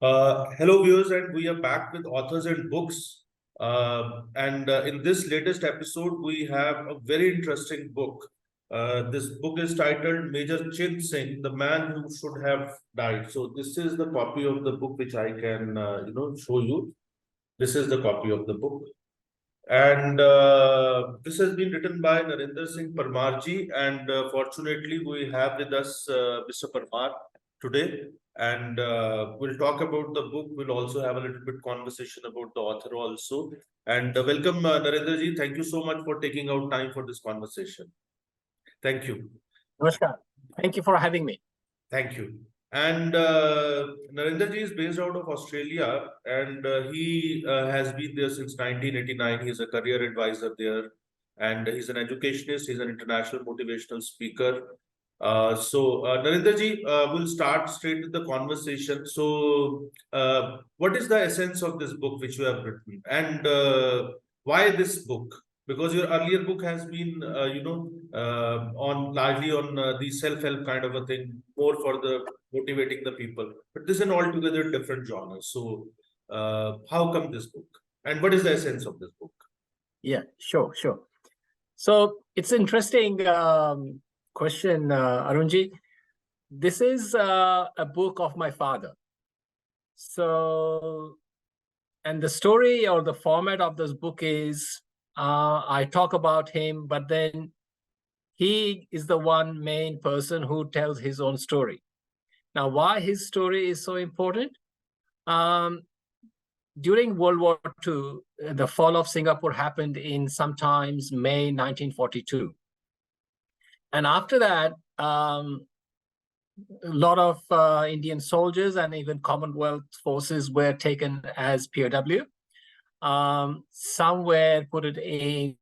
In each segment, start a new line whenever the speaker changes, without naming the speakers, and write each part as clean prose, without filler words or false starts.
Hello, viewers, and we are back with authors and books. In this latest episode, we have a very interesting book. This book is titled Major Chint Singh, The Man Who Should Have Died. So this is the copy of the book which I can, show you. This is the copy of the book. And this has been written by Narendra Singh Parmarji. And fortunately, we have with us Mr. Parmar today. And we'll talk about the book. We'll also have a little bit conversation about the author also. And welcome, Narendra ji. Thank you so much for taking out time for this conversation. Thank you.
Namaskar. Thank you for having me.
Thank you. And Narendra ji is based out of Australia, and he has been there since 1989. He is a career advisor there, and he's an educationist. He's an international motivational speaker. Narendra ji, we'll start straight with the conversation. So, what is the essence of this book which you have written, and why this book? Because your earlier book has been, on largely on the self-help kind of a thing, more for the motivating the people. But this is an altogether different genre. So, how come this book, and what is the essence of this book?
Yeah, sure. So it's an interesting question, Arunji. This is a book of my father. So, and the story or the format of this book is I talk about him, but then he is the one main person who tells his own story. Now, why his story is so important? During World War II, the fall of Singapore happened in sometimes May 1942. And after that, a lot of Indian soldiers and even Commonwealth forces were taken as POW. Some were put it in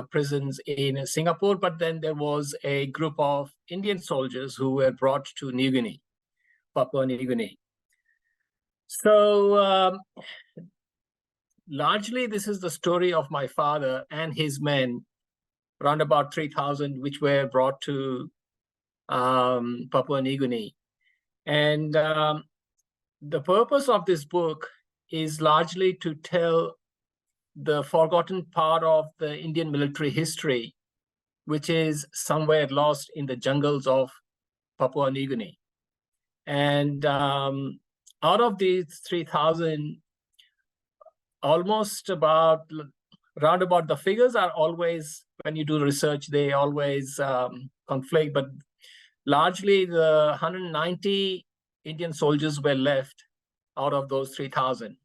prisons in Singapore, but then there was a group of Indian soldiers who were brought to New Guinea, Papua New Guinea. So largely this is the story of my father and his men, around about 3,000, which were brought to Papua New Guinea. And the purpose of this book is largely to tell the forgotten part of the Indian military history, which is somewhere lost in the jungles of Papua New Guinea. And out of these 3,000, almost round about the figures are always, when you do research, they always conflict, but largely the 190 Indian soldiers were left out of those 3,000.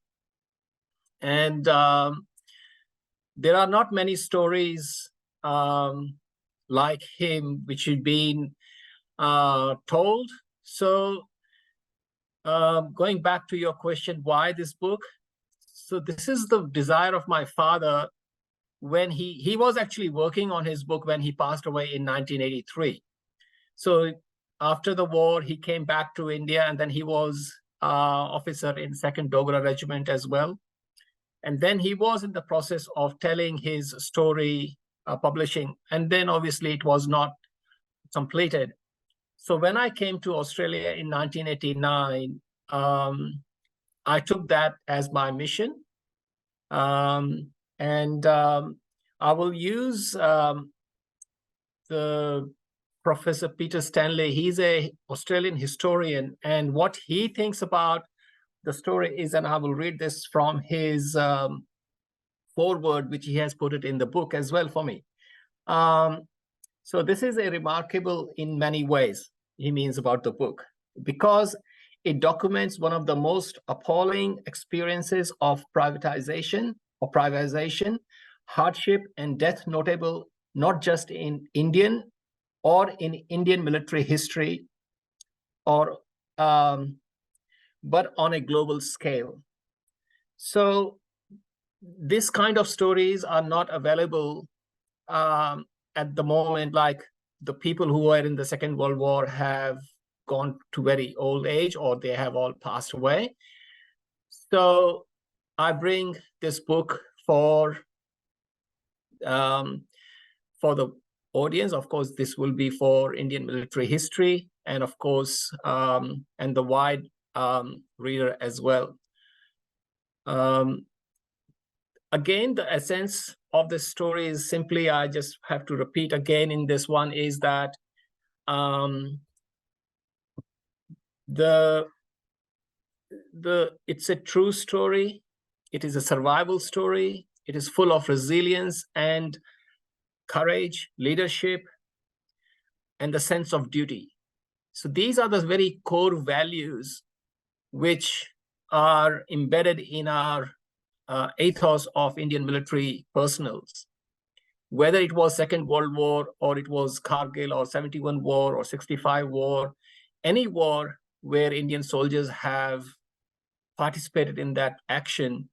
And there are not many stories like him which have been told. So going back to your question, why this book? So this is the desire of my father when he was actually working on his book when he passed away in 1983. So after the war, he came back to India, and then he was officer in 2nd Dogra Regiment as well. And then he was in the process of telling his story, publishing, and then obviously it was not completed. So when I came to Australia in 1989, I took that as my mission. I will use the Professor Peter Stanley. He's an Australian historian, and what he thinks about the story is, and I will read this from his foreword, which he has put it in the book as well for me. So this is a remarkable in many ways, he means about the book, because it documents one of the most appalling experiences of privatization, hardship, and death, notable not just in Indian or in Indian military history, or but on a global scale. So this kind of stories are not available at the moment. Like the people who were in the Second World War have gone to very old age, or they have all passed away. So I bring this book for the audience. Of course, this will be for Indian military history, and of course, and the wide reader as well. Again, the essence of the story is simply, I just have to repeat again in this one, is that it's a true story. It is a survival story. It is full of resilience and courage, leadership, and the sense of duty. So these are the very core values which are embedded in our ethos of Indian military personnels. Whether it was Second World War, or it was Kargil, or 71 war, or 65 war, any war where Indian soldiers have participated in that action,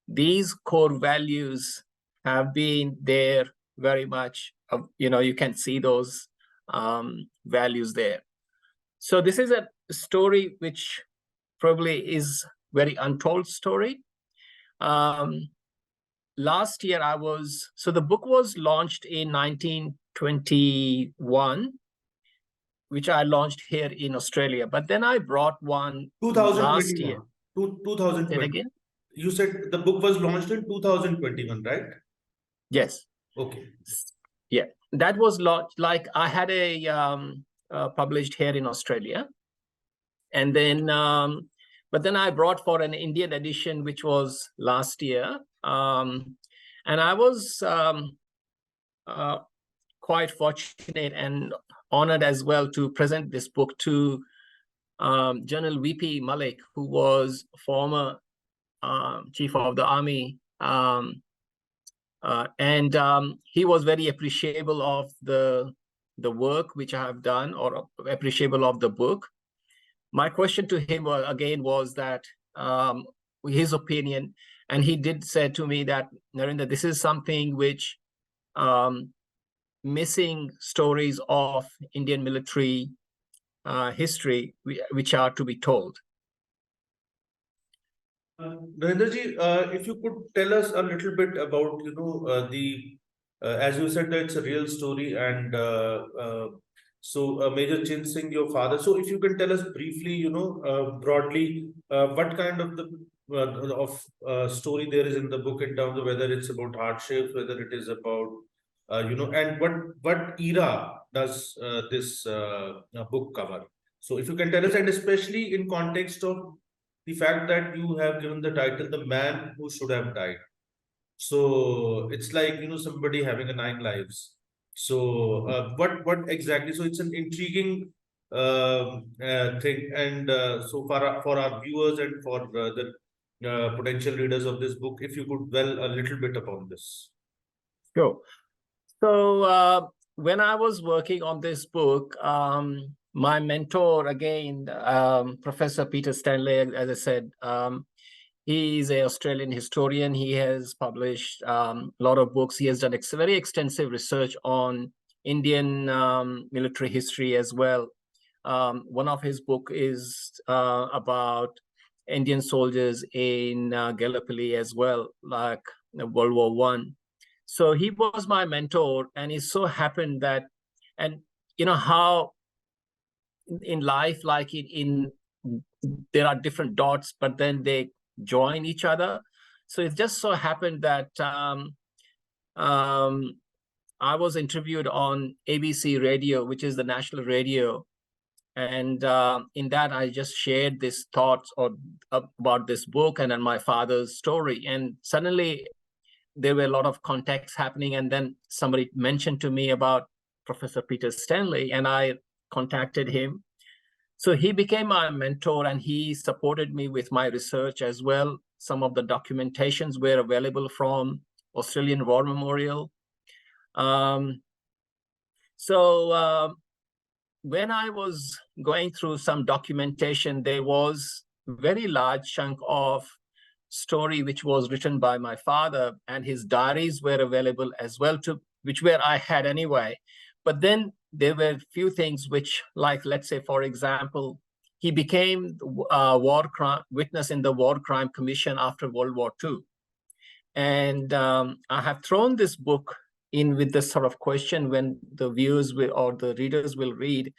these core values have been there very much. You can see those values there. So this is a story which probably is very untold story. Last year so the book was launched in 1921, which I launched here in Australia. But then I brought one last year.
2021.
Say it again?
You said the book was launched in 2021, right?
Yes.
Okay.
Yeah, that was launched, like I had a published here in Australia. And then, but then I brought for an Indian edition, which was last year. And I was quite fortunate and honored as well to present this book to General V P Malik, who was former chief of the army. And he was very appreciable of the work which I have done, or appreciable of the book. My question to him was that his opinion, and he did say to me that, Narendra, this is something which missing stories of Indian military history which are to be told.
Narendraji, if you could tell us a little bit about, as you said, that it's a real story, and so Major Chint Singh, your father. So if you can tell us briefly, broadly, what kind of story there is in the book, in terms of whether it's about hardships, whether it is about, and what era does this book cover? So if you can tell us, and especially in context of the fact that you have given the title "The Man Who Should Have Died." So it's like, somebody having 9 lives. So what exactly? So it's an intriguing thing, and so for our viewers and for the potential readers of this book, if you could dwell a little bit upon this.
Sure. So when I was working on this book, my mentor, again, Professor Peter Stanley, as I said, he is an Australian historian. He has published a lot of books. He has done very extensive research on Indian military history as well. One of his books is about Indian soldiers in Gallipoli as well, like World War One. So he was my mentor, and it so happened that, and how in life, like in there are different dots, but then they join each other. So it just so happened that I was interviewed on ABC radio, which is the national radio. And in that, I just shared these thoughts about this book and then my father's story. And suddenly there were a lot of contacts happening. And then somebody mentioned to me about Professor Peter Stanley, and I contacted him. So he became my mentor, and he supported me with my research as well. Some of the documentations were available from Australian War Memorial. When I was going through some documentation, there was a very large chunk of story which was written by my father, and his diaries were available as well, which I had anyway. But then there were few things which, like, let's say, for example, he became witness in the War Crime Commission after World War II. And I have thrown this book in with this sort of question when the viewers or the readers will read,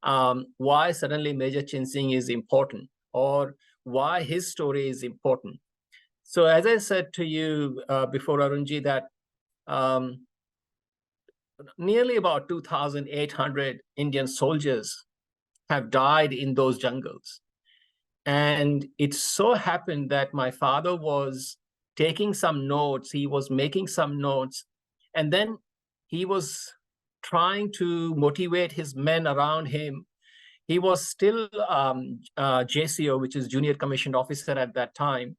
why suddenly Major Chint Singh is important. or why his story is important. So as I said to you before, Arunji, that nearly about 2,800 Indian soldiers have died in those jungles. And it so happened that my father was taking some notes, he was making some notes, and then he was trying to motivate his men around him. He was still JCO, which is Junior Commissioned Officer at that time,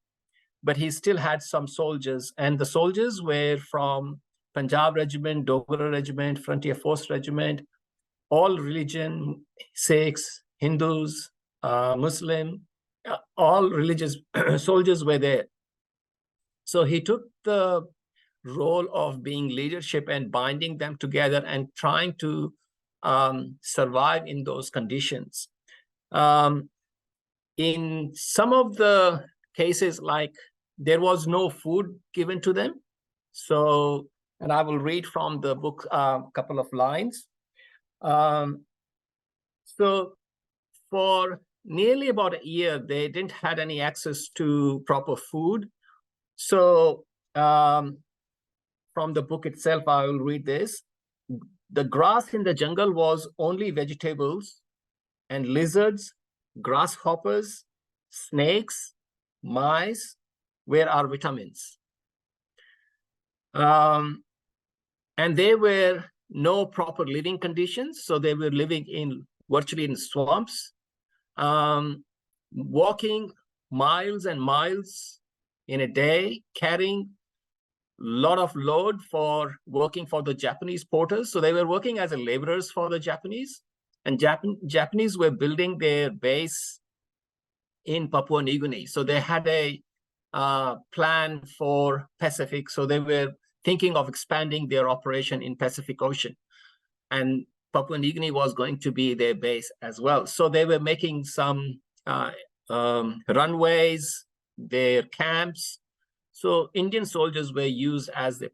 but he still had some soldiers, and the soldiers were from Punjab Regiment, Dogra Regiment, Frontier Force Regiment, all religion, Sikhs, Hindus, Muslim, all religious soldiers were there. So he took the role of being leadership and binding them together and trying to survive in those conditions. In some of the cases, like there was no food given to them. So, and I will read from the book a couple of lines. So for nearly about a year, they didn't have any access to proper food. So from the book itself, I will read this. The grass in the jungle was only vegetables and lizards, grasshoppers, snakes, mice, where are vitamins. And there were no proper living conditions. So they were living virtually in swamps, walking miles and miles in a day, carrying a lot of load for working for the Japanese porters. So they were working as laborers for the Japanese, and Japanese were building their base in Papua New Guinea. So they had a plan for Pacific. So they were thinking of expanding their operation in Pacific Ocean, and Papua New Guinea was going to be their base as well. So they were making some runways, their camps. So Indian soldiers were used as the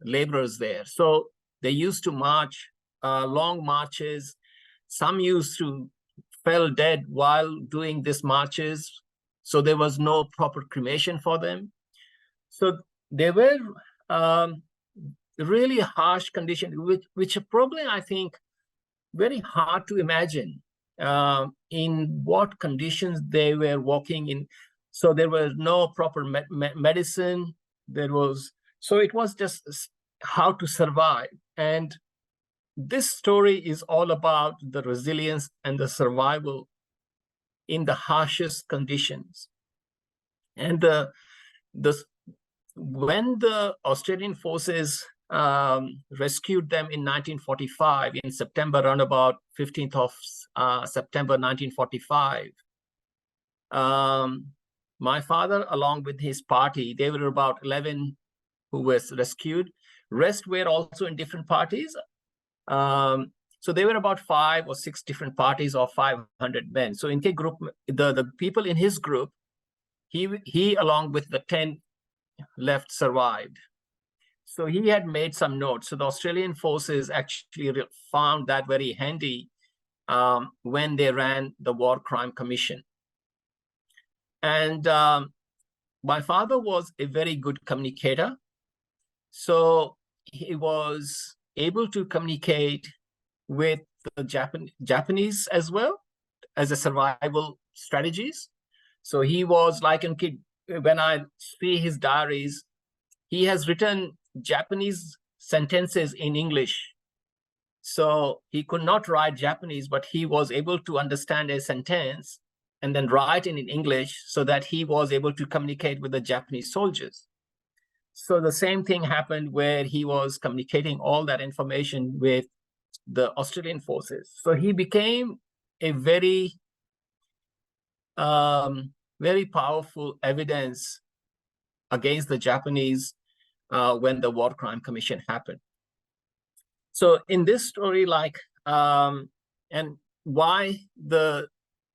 laborers there. So they used to march long marches. Some used to fell dead while doing these marches. So there was no proper cremation for them. So they were really harsh conditions, which are probably, I think, very hard to imagine in what conditions they were walking in. So there was no proper medicine. So it was just how to survive. And this story is all about the resilience and the survival in the harshest conditions. And when the Australian forces rescued them in 1945, in September, around about 15th of September 1945, my father, along with his party, they were about 11 who was rescued. Rest were also in different parties. So there were about 5 or 6 different parties of 500 men. So in K group, the people in his group, he along with the 10 left survived. So he had made some notes. So the Australian forces actually found that very handy when they ran the War Crime Commission. And my father was a very good communicator. So he was able to communicate with the Japanese as well as a survival strategies. So he was like a kid. When I see his diaries, he has written Japanese sentences in English. So he could not write Japanese, but he was able to understand a sentence and then write in English so that he was able to communicate with the Japanese soldiers. So the same thing happened where he was communicating all that information with the Australian forces. So he became a very, very powerful evidence against the Japanese when the War Crime Commission happened. So in this story, and why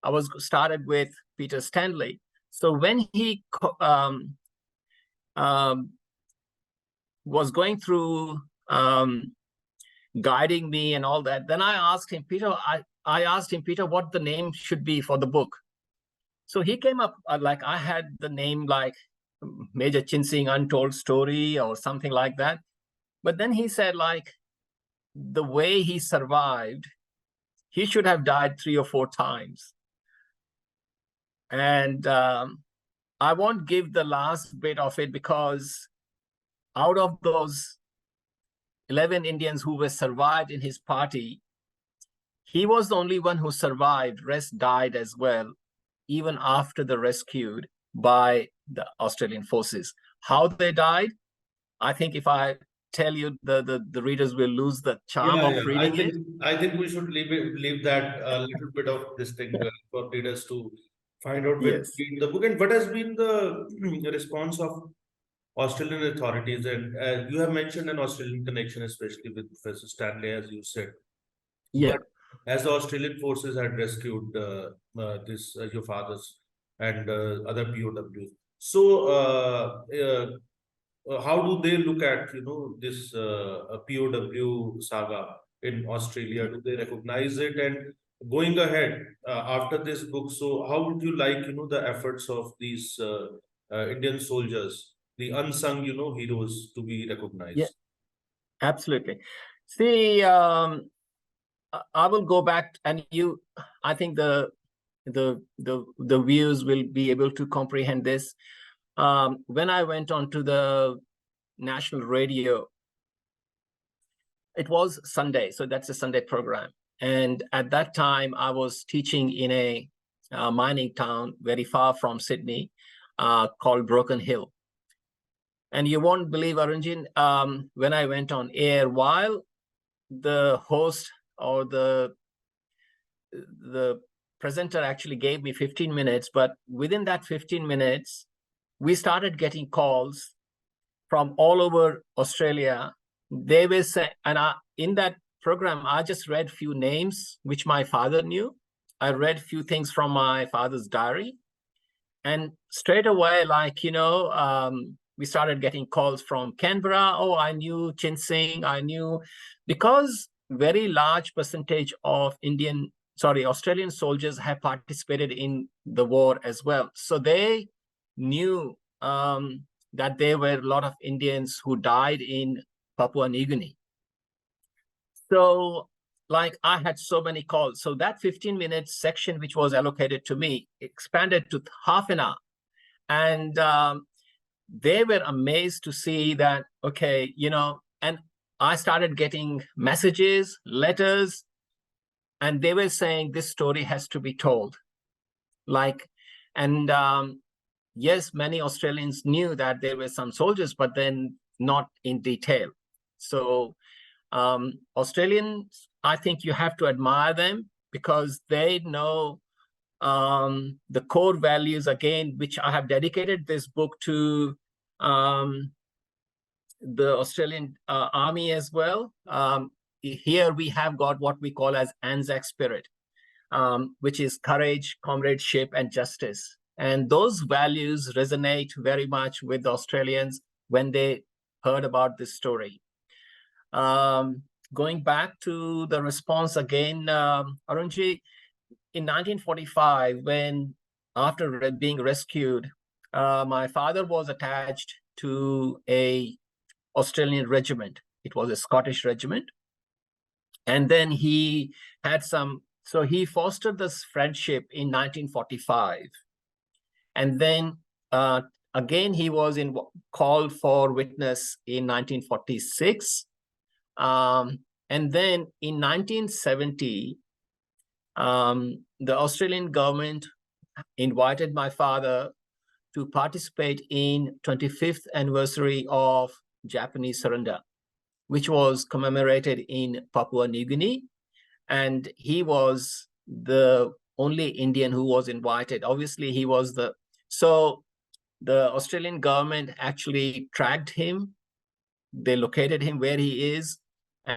I was started with Peter Stanley. So when he was going through guiding me and all that, then I asked him, Peter, I asked him, Peter, what the name should be for the book. So he came up, like I had the name like Major Chint Singh Untold Story or something like that. But then he said, like, the way he survived, he should have died 3 or 4 times. And I won't give the last bit of it, because out of those 11 Indians who were survived in his party, he was the only one who survived. Rest died as well, even after the rescued by the Australian forces. How they died, I think if I tell you, the readers will lose the charm
Yeah,
of
yeah.
reading it.
I think we should leave that little bit of this thing for readers to find out when to
Yes.
read the book. And what has been the response of Australian authorities? And you have mentioned an Australian connection, especially with Professor Stanley, as you said.
Yeah.
But as the Australian forces had rescued this your fathers and other POWs, so how do they look at this POW saga in Australia? Do they recognize it? And going ahead after this book, so how would you like the efforts of these Indian soldiers, the unsung heroes, to be
Yeah,
recognized?
absolutely. See, I will go back, and I think the viewers will be able to comprehend this. When I went on to the national radio, it was Sunday, so that's a Sunday program. And at that time, I was teaching in a mining town very far from Sydney, called Broken Hill. And you won't believe, Arunjin, when I went on air, while the host or the presenter actually gave me 15 minutes, but within that 15 minutes, we started getting calls from all over Australia. They were saying, and in that program, I just read few names which my father knew. I read few things from my father's diary, and straight away, like, we started getting calls from Canberra. Oh, I knew Chint Singh. I knew, because very large percentage of Australian soldiers have participated in the war as well. So they knew that there were a lot of Indians who died in Papua New Guinea. So, like, I had so many calls. So that 15-minute section, which was allocated to me, expanded to half an hour. And they were amazed to see that, okay, and I started getting messages, letters, and they were saying this story has to be told. Like, and yes, many Australians knew that there were some soldiers, but then not in detail. So Australians, I think you have to admire them, because they know the core values, again, which I have dedicated this book to the Australian Army as well. Here we have got what we call as Anzac spirit, which is courage, comradeship, and justice. And those values resonate very much with the Australians when they heard about this story. Going back to the response again, Arunji, in 1945, when after being rescued, my father was attached to a Australian regiment. It was a Scottish regiment. And then he had so he fostered this friendship in 1945. And then again, he was called for witness in 1946. And then in 1970, the Australian government invited my father to participate in 25th anniversary of Japanese surrender, which was commemorated in Papua New Guinea. And he was the only Indian who was invited. Obviously, he was so the Australian government actually tracked him. They located him where he is.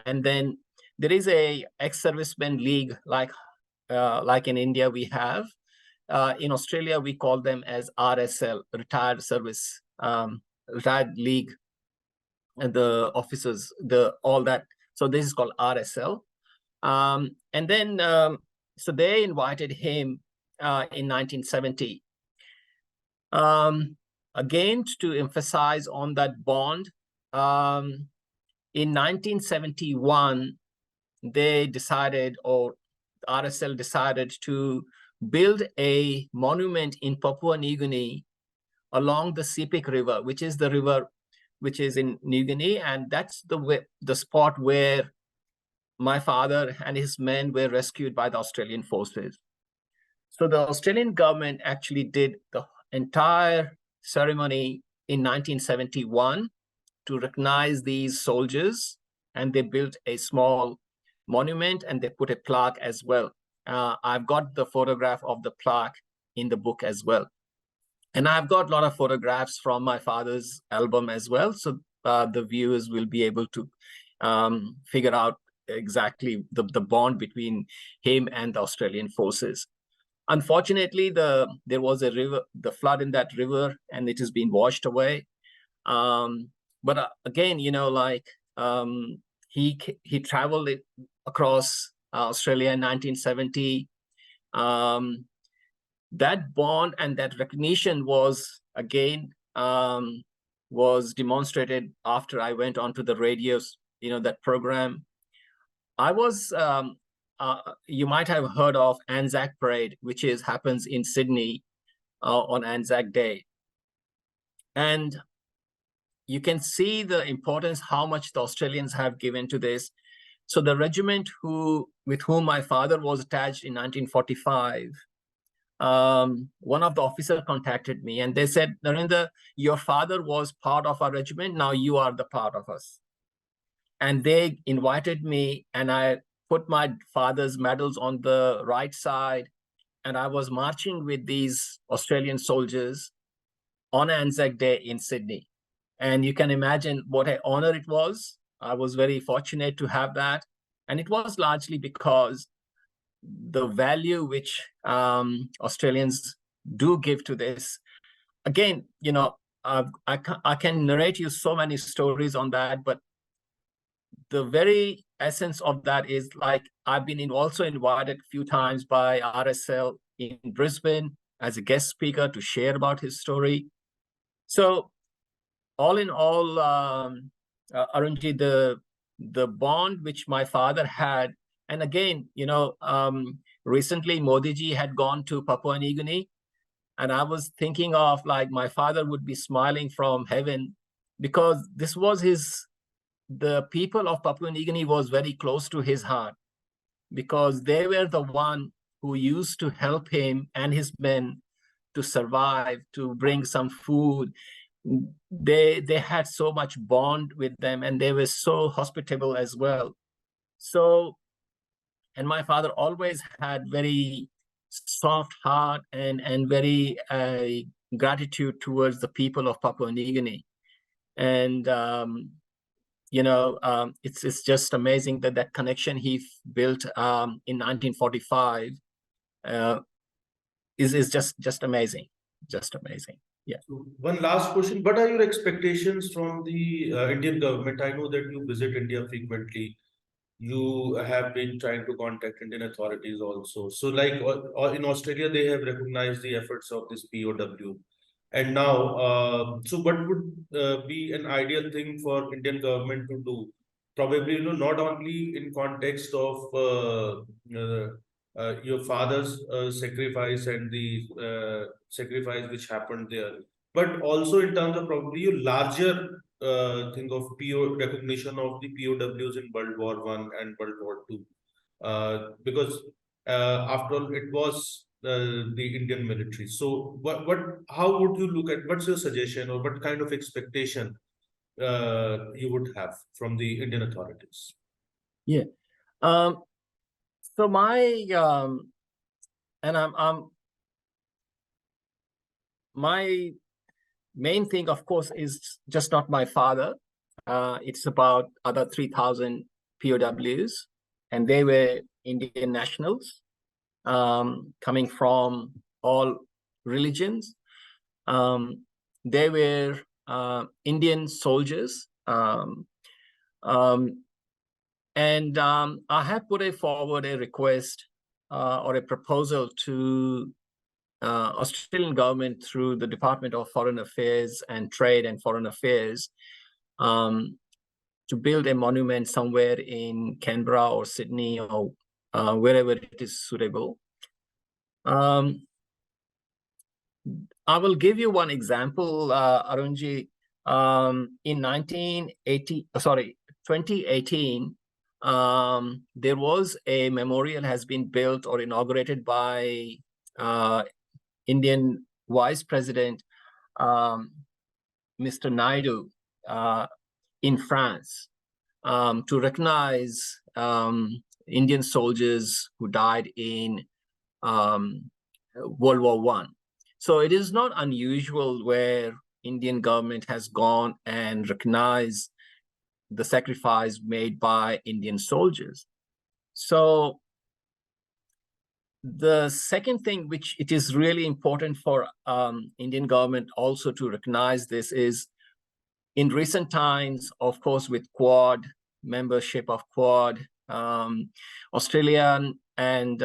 And then there is a ex-serviceman league, like in India we have. In Australia, we call them as RSL, retired league, and the officers, all that. So this is called RSL. And then, so they invited him, in 1970. Again, to emphasize on that bond, in 1971, they decided, or RSL decided, to build a monument in Papua New Guinea along the Sepik River, which is the river which is in New Guinea, and that's the spot where my father and his men were rescued by the Australian forces. So the Australian government actually did the entire ceremony in 1971 to recognize these soldiers, and they built a small monument and they put a plaque as well. I've got the photograph of the plaque in the book as well. And I've got a lot of photographs from my father's album as well. So the viewers will be able to figure out exactly the bond between him and the Australian forces. Unfortunately, there was a river, the flood in that river, and it has been washed away. But again, you know, like he traveled across Australia in 1970. That bond and that recognition was again was demonstrated after I went onto the radios, you know, that program. I was you might have heard of Anzac Parade, which happens in Sydney on Anzac Day. And you can see the importance, how much the Australians have given to this. So the regiment with whom my father was attached in 1945, one of the officers contacted me and they said, Narendra, your father was part of our regiment, now you are the part of us. And they invited me, and I put my father's medals on the right side, and I was marching with these Australian soldiers on Anzac Day in Sydney. And you can imagine what an honor it was. I was very fortunate to have that. And it was largely because the value which Australians do give to this. Again, you know, I can narrate you so many stories on that, but the very essence of that is, like, I've been also invited a few times by RSL in Brisbane as a guest speaker to share about his story. So all in all, Arunji, the bond which my father had, and again, you know, recently Modi ji had gone to Papua New Guinea, and I was thinking of, like, my father would be smiling from heaven, because this was the people of Papua New Guinea was very close to his heart, because they were the one who used to help him and his men to survive, to bring some food. They had so much bond with them, and they were so hospitable as well. So, and my father always had very soft heart and very gratitude towards the people of Papua New Guinea. And you know, it's just amazing that connection he built in 1945 is just amazing, just amazing. Yeah.
So one last question: what are your expectations from the Indian government? I know that you visit India frequently. You have been trying to contact Indian authorities also. So, like, in Australia, they have recognized the efforts of this POW. And now, so what would be an ideal thing for Indian government to do? Probably, you know, not only in context of your father's sacrifice and the sacrifice which happened there, but also in terms of probably a larger thing of recognition of the POWs in World War One and World War Two, because after all, it was the Indian military. So, how would you look at? What's your suggestion, or what kind of expectation you would have from the Indian authorities?
Yeah. So my and my main thing, of course, is just not my father. It's about other 3,000 POWs, and they were Indian nationals, coming from all religions. They were Indian soldiers. And I have put forward a request or a proposal to Australian government through the Department of Foreign Affairs and Trade and Foreign Affairs to build a monument somewhere in Canberra or Sydney or wherever it is suitable. I will give you one example, Arunji. In 2018, there was a memorial has been built or inaugurated by Indian Vice President Mr. Naidu in France to recognize Indian soldiers who died in World War I. So it is not unusual where Indian government has gone and recognized the sacrifice made by Indian soldiers. So the second thing which it is really important for Indian government also to recognize this is in recent times, of course, with Quad, membership of Quad, Australian and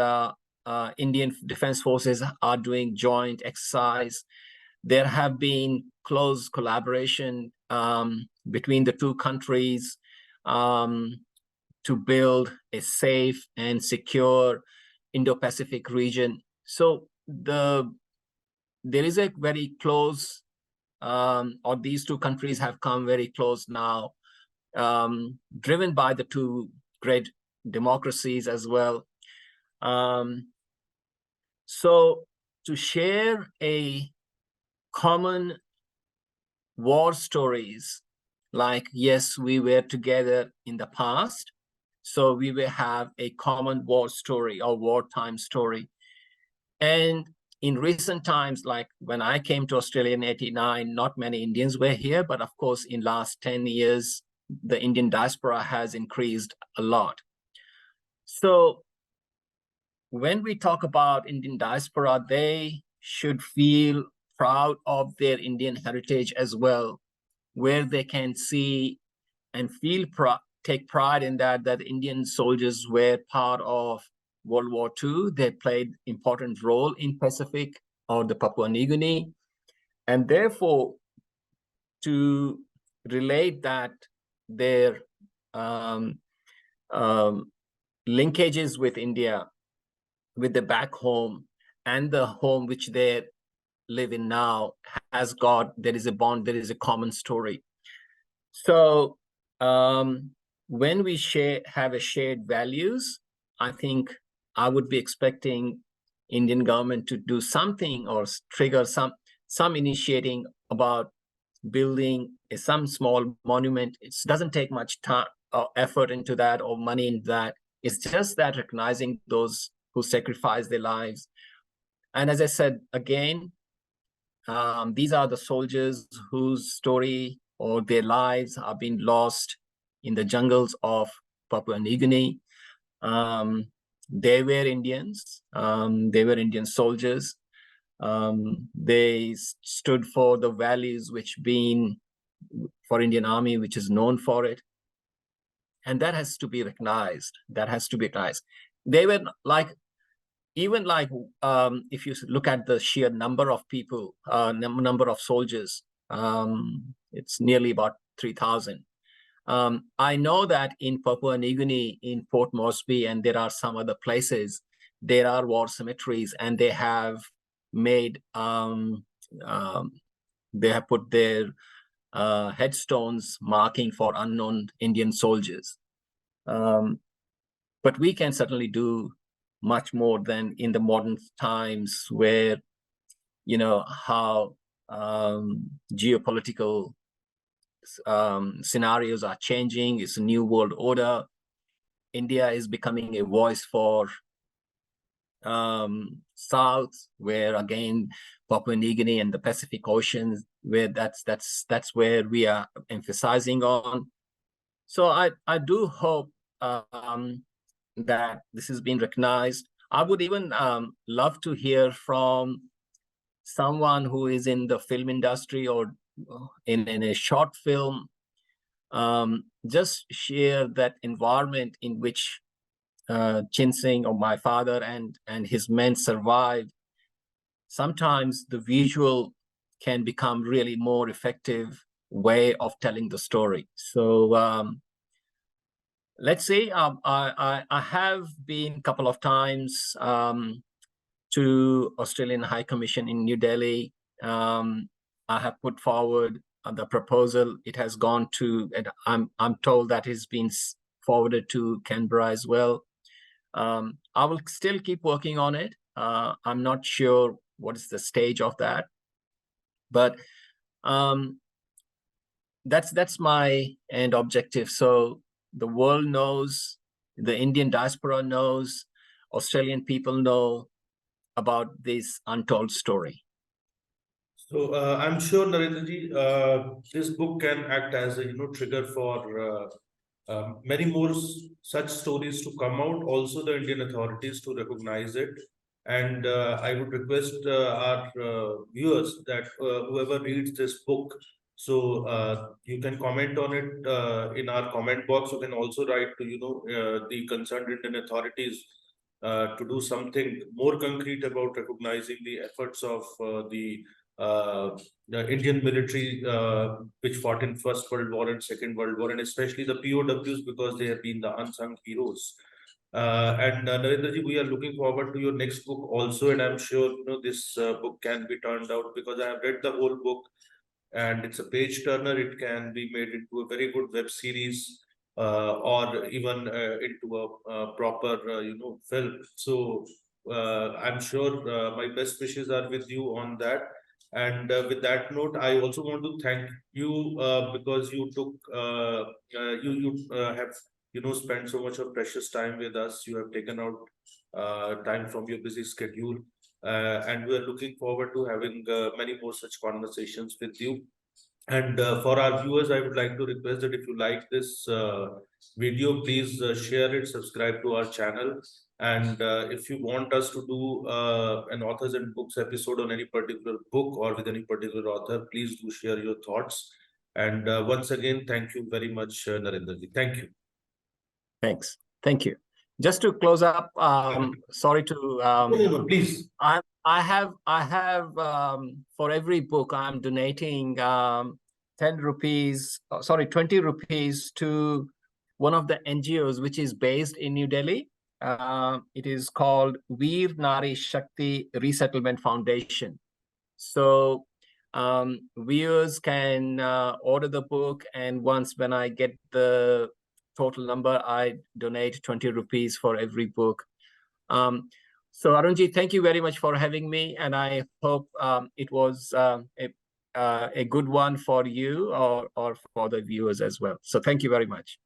Indian Defense Forces are doing joint exercise. There have been close collaboration between the two countries to build a safe and secure Indo-Pacific region. So there is a very close, or these two countries have come very close now, driven by the two great democracies as well. So to share a common war stories, like, yes, we were together in the past, so we will have a common war story or wartime story. And in recent times, like when I came to Australia in '89, not many Indians were here, but of course, in last 10 years, the Indian diaspora has increased a lot. So when we talk about Indian diaspora, they should feel proud of their Indian heritage as well, where they can see and feel take pride in that Indian soldiers were part of World War II. They played important role in Pacific or the Papua New Guinea. And therefore, to relate that their linkages with India, with the back home and the home which they live in now there is a bond, there is a common story. So when we have a shared values, I think I would be expecting Indian government to do something or trigger some initiating about building some small monument. It doesn't take much time or effort into that or money into that. It's just that recognizing those who sacrificed their lives. And as I said, again, these are the soldiers whose story or their lives are being lost in the jungles of Papua New Guinea. They were Indians. They were Indian soldiers. They stood for the values which been for Indian Army, which is known for it. And that has to be recognized. That has to be recognized. They were like, even like, if you look at the sheer number of people, number of soldiers, it's nearly about 3,000. I know that in Papua New Guinea, in Port Moresby, and there are some other places, there are war cemeteries, and they have made, they have put their headstones marking for unknown Indian soldiers. But we can certainly do much more than in the modern times where, you know, how geopolitical scenarios are changing. It's a new world order. India is becoming a voice for South, where again, Papua New Guinea and the Pacific Ocean, where that's where we are emphasizing on. So I do hope that this has been recognized. I would even love to hear from someone who is in the film industry or in a short film, just share that environment in which Chint Singh or my father and his men survived sometimes the visual can become really more effective way of telling the story. So let's say I have been a couple of times to Australian High Commission in New Delhi. I have put forward the proposal. It has gone to, and I'm told that it's been forwarded to Canberra as well. I will still keep working on it. I'm not sure what is the stage of that, but that's my end objective. So the world knows, the Indian diaspora knows, Australian people know about this untold story.
So I'm sure, Narendraji, this book can act as a trigger for many more such stories to come out. Also, the Indian authorities to recognize it. And I would request our viewers that whoever reads this book, so you can comment on it in our comment box. You can also write to the concerned Indian authorities to do something more concrete about recognizing the efforts of the Indian military, which fought in First World War and Second World War, and especially the POWs, because they have been the unsung heroes. And Narendraji, we are looking forward to your next book also, and I'm sure this book can be turned out, because I have read the whole book, and it's a page turner. It can be made into a very good web series, or even into a proper film. So I'm sure my best wishes are with you on that. And with that note, I also want to thank you because you took you have spent so much of precious time with us. You have taken out time from your busy schedule, and we are looking forward to having many more such conversations with you. And for our viewers, I would like to request that if you like this video, please share it, subscribe to our channel. And if you want us to do an authors and books episode on any particular book or with any particular author, please do share your thoughts. And once again, thank you very much, Narendraji. Thank you.
Thanks. Thank you. Just to close up, sorry to
No, please.
I have for every book I'm donating 10 rupees, 20 rupees to one of the NGOs which is based in New Delhi. It is called Veer Nari Shakti Resettlement Foundation. So viewers can order the book, and once when I get the total number, I donate 20 rupees for every book. So Arunji, thank you very much for having me, and I hope it was a good one for you or for the viewers as well. So thank you very much.